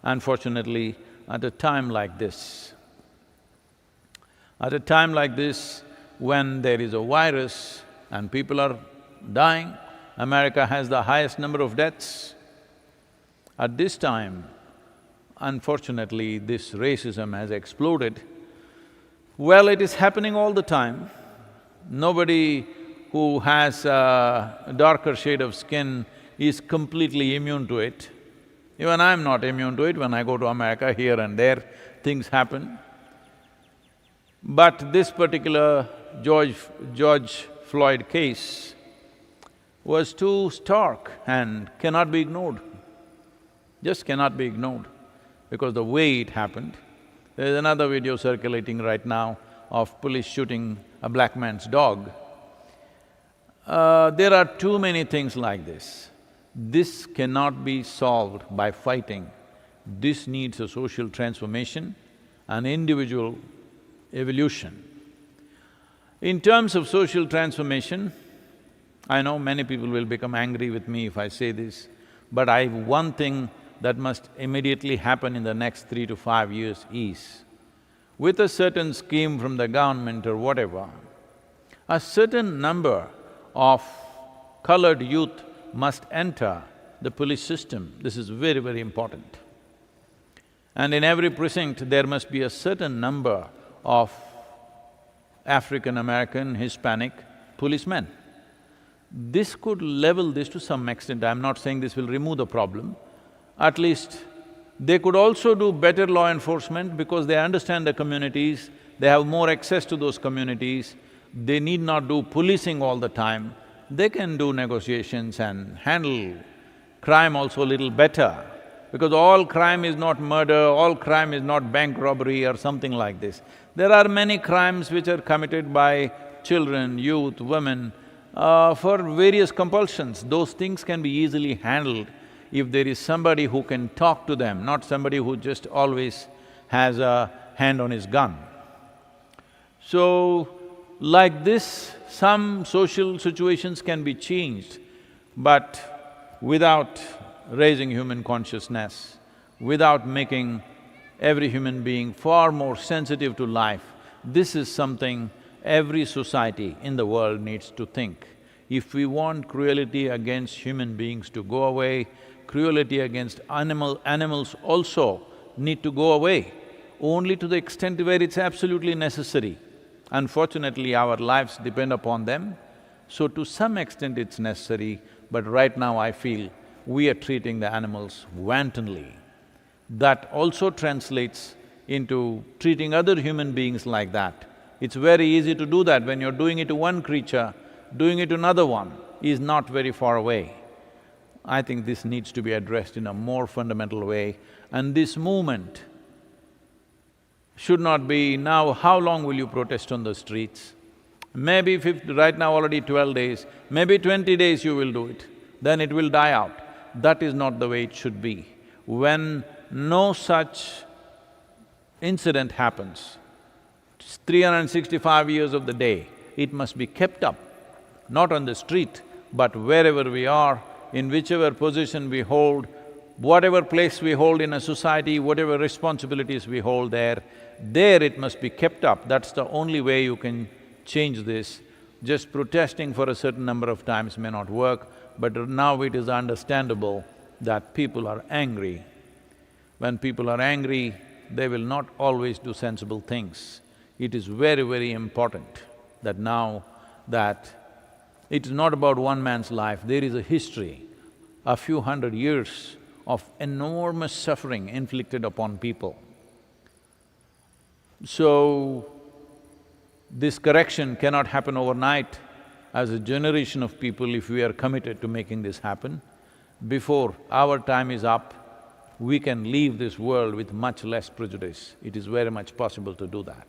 Unfortunately, at a time like this, when there is a virus and people are dying, America has the highest number of deaths. At this time, unfortunately, this racism has exploded. Well, it is happening all the time. Nobody who has a darker shade of skin is completely immune to it. Even I'm not immune to it. When I go to America, here and there, things happen. But this particular George Floyd case was too stark and cannot be ignored, just cannot be ignored, because the way it happened. There's another video circulating right now of police shooting a black man's dog. There are too many things like this. This cannot be solved by fighting. This needs a social transformation, an individual evolution. In terms of social transformation, I know many people will become angry with me if I say this, but one thing that must immediately happen in the next 3 to 5 years is, with a certain scheme from the government or whatever, a certain number of colored youth must enter the police system. This is very, very important. And in every precinct, there must be a certain number of African American, Hispanic policemen. This could level this to some extent. I'm not saying this will remove the problem. At least they could also do better law enforcement because they understand the communities, they have more access to those communities, they need not do policing all the time. They can do negotiations and handle crime also a little better, because all crime is not murder, all crime is not bank robbery or something like this. There are many crimes which are committed by children, youth, women, for various compulsions. Those things can be easily handled if there is somebody who can talk to them, not somebody who just always has a hand on his gun. So, like this, some social situations can be changed, but without raising human consciousness, without making every human being far more sensitive to life, this is something every society in the world needs to think. If we want cruelty against human beings to go away, cruelty against animals also need to go away, only to the extent where it's absolutely necessary. Unfortunately, our lives depend upon them, so to some extent it's necessary, but right now I feel we are treating the animals wantonly. That also translates into treating other human beings like that. It's very easy to do that. When you're doing it to one creature, doing it to another one is not very far away. I think this needs to be addressed in a more fundamental way, and this movement should not be, now how long will you protest on the streets? Maybe right now already 12 days, maybe 20 days you will do it, then it will die out. That is not the way it should be. When no such incident happens, 365 years of the day, it must be kept up, not on the street, but wherever we are, in whichever position we hold, whatever place we hold in a society, whatever responsibilities we hold there it must be kept up. That's the only way you can change this. Just protesting for a certain number of times may not work, but now it is understandable that people are angry. When people are angry, they will not always do sensible things. It is very, very important that now that it is not about one man's life, there is a history, a few hundred years of enormous suffering inflicted upon people. So, this correction cannot happen overnight. As a generation of people, if we are committed to making this happen, before our time is up, we can leave this world with much less prejudice. It is very much possible to do that.